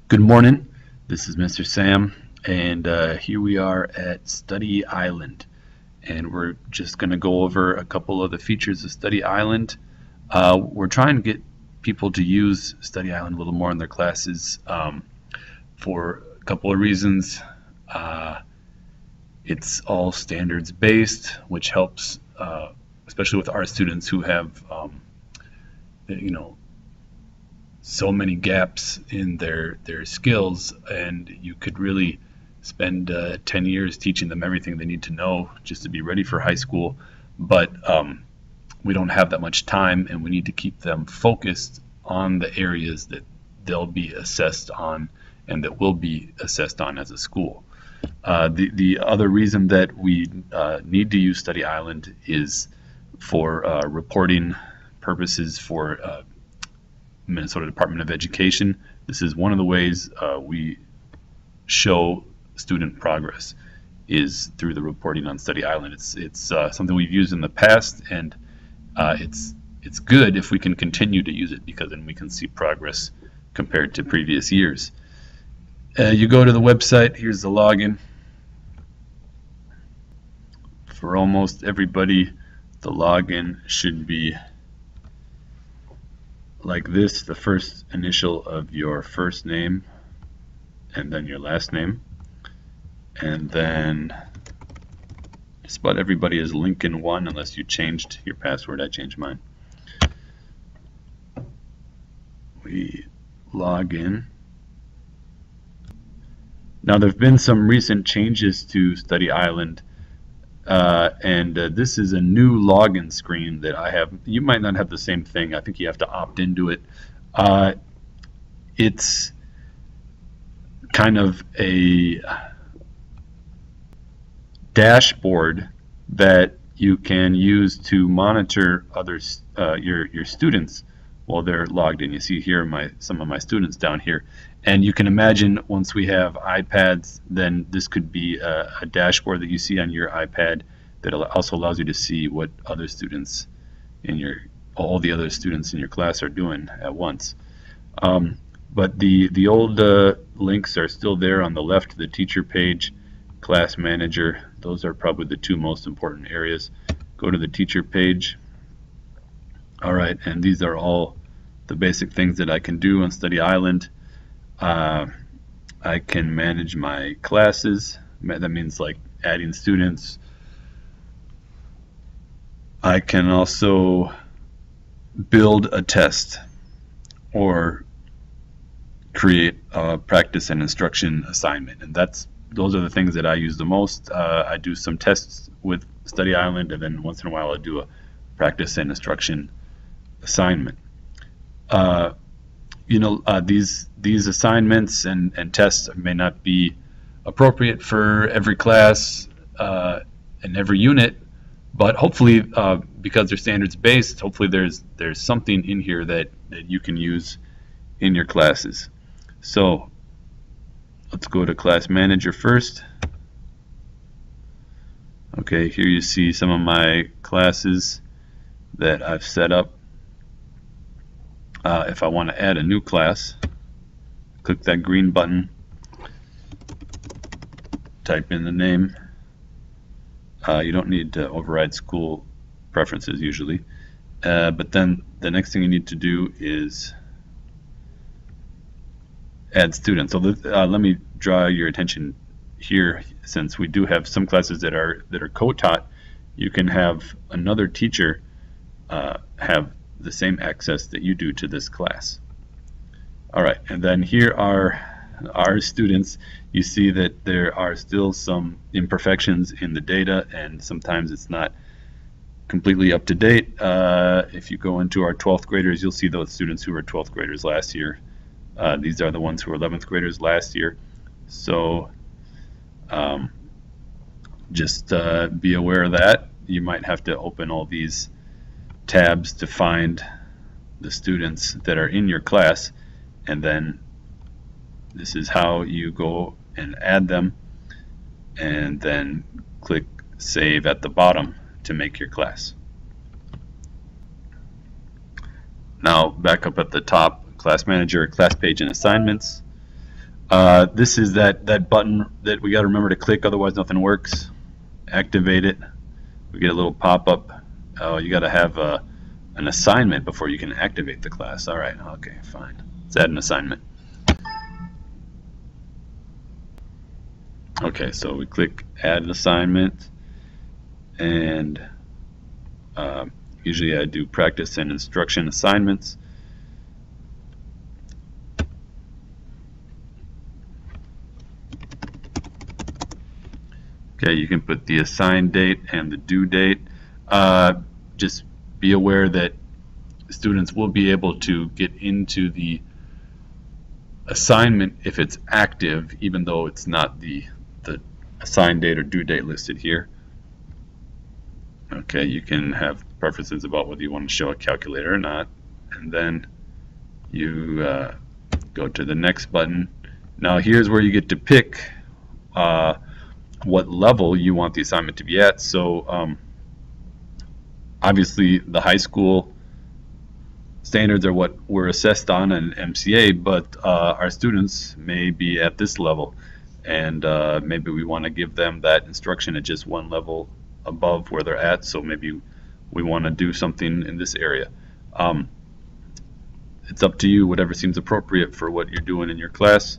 Good morning. This is Mr. Sam, and here we are at Study Island, and we're just going to go over a couple of the features of Study Island. We're trying to get people to use Study Island a little more in their classes for a couple of reasons. It's all standards based, which helps, especially with our students who have, you know, so many gaps in their skills, and you could really spend 10 years teaching them everything they need to know just to be ready for high school, but we don't have that much time, and we need to keep them focused on the areas that they'll be assessed on and that will be assessed on as a school. The other reason that we need to use Study Island is for reporting purposes for Minnesota Department of Education. This is one of the ways we show student progress is through the reporting on Study Island. It's something we've used in the past, and it's good if we can continue to use it, because then we can see progress compared to previous years. You go to the website. Here's the login. For almost everybody, the login should be like this: the first initial of your first name and then your last name, and then just about everybody is Lincoln1 unless you changed your password. I changed mine. We log in. Now, there have been some recent changes to Study Island, and this is a new login screen that I have. You might not have the same thing. I think you have to opt into it. It's kind of a dashboard that you can use to monitor others, your students while they're logged in. You see here some of my students down here, and you can imagine once we have iPads, then this could be a dashboard that you see on your iPad that also allows you to see what other students in all the other students in your class are doing at once. But the old links are still there on the left, the teacher page, class manager. Those are probably the two most important areas. Go to the teacher page. All right, and these are all the basic things that I can do on Study Island. I can manage my classes. That means like adding students. I can also build a test or create a practice and instruction assignment, and those are the things that I use the most. I do some tests with Study Island, and then once in a while I do a practice and instruction assignment. These assignments and tests may not be appropriate for every class and every unit, but hopefully, because they're standards based, hopefully there's something in here that you can use in your classes. So let's go to Class Manager first. Okay, here you see some of my classes that I've set up. If I want to add a new class, click that green button, type in the name. You don't need to override school preferences usually, but then the next thing you need to do is add students. So let me draw your attention here. Since we do have some classes that are co-taught, you can have another teacher have the same access that you do to this class. All right, and then here are our students. You see that there are still some imperfections in the data, and sometimes it's not completely up to date. If you go into our 12th graders, you'll see those students who were 12th graders last year. These are the ones who were 11th graders last year. So just be aware of that. You might have to open all these tabs to find the students that are in your class, and then this is how you go and add them, and then click Save at the bottom to make your class. Now back up at the top, Class Manager, Class Page, and Assignments. This is that button that we got to remember to click, otherwise nothing works. Activate it. We get a little pop-up. Oh, you got to have an assignment before you can activate the class. All right, okay, fine. Let's add an assignment. Okay, so we click add an assignment, and usually I do practice and instruction assignments. Okay, you can put the assigned date and the due date. Just be aware that students will be able to get into the assignment if it's active, even though it's not the assigned date or due date listed here. Okay, you can have preferences about whether you want to show a calculator or not, and then you go to the next button. Now here's where you get to pick what level you want the assignment to be at. So obviously the high school standards are what we're assessed on in MCA, but our students may be at this level, and maybe we want to give them that instruction at just one level above where they're at, so maybe we want to do something in this area. It's up to you, whatever seems appropriate for what you're doing in your class.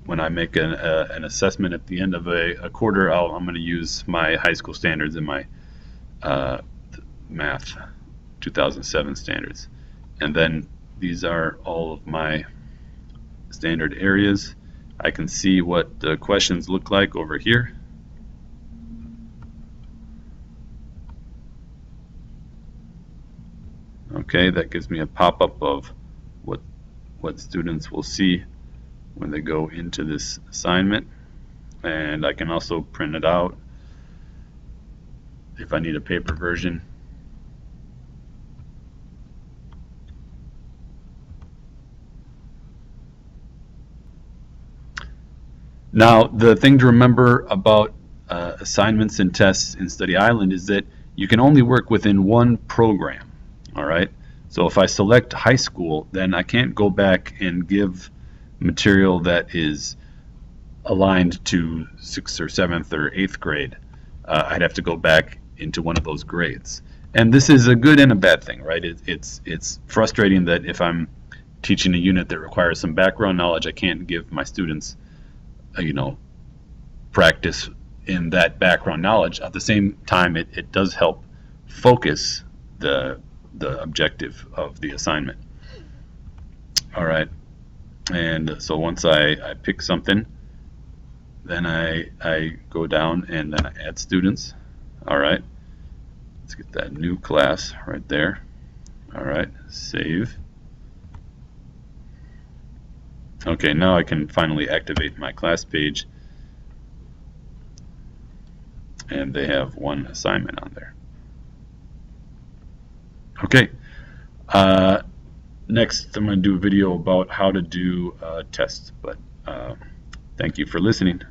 When I make an assessment at the end of a quarter, I'm going to use my high school standards and my math 2007 standards, and then these are all of my standard areas. I can see what the questions look like over here. Okay, that gives me a pop-up of what students will see when they go into this assignment, and I can also print it out if I need a paper version. Now, the thing to remember about assignments and tests in Study Island is that you can only work within one program. All right. So if I select high school, then I can't go back and give material that is aligned to 6th or 7th or 8th grade. I'd have to go back into one of those grades. And this is a good and a bad thing, right? It's frustrating that if I'm teaching a unit that requires some background knowledge, I can't give my students practice in that background knowledge. At the same time, it does help focus the objective of the assignment. All right, and so once I pick something, then I go down and then I add students. All right, let's get that new class right there. All right, save. Okay, now I can finally activate my class page, and they have one assignment on there. Okay, next I'm going to do a video about how to do tests, but thank you for listening.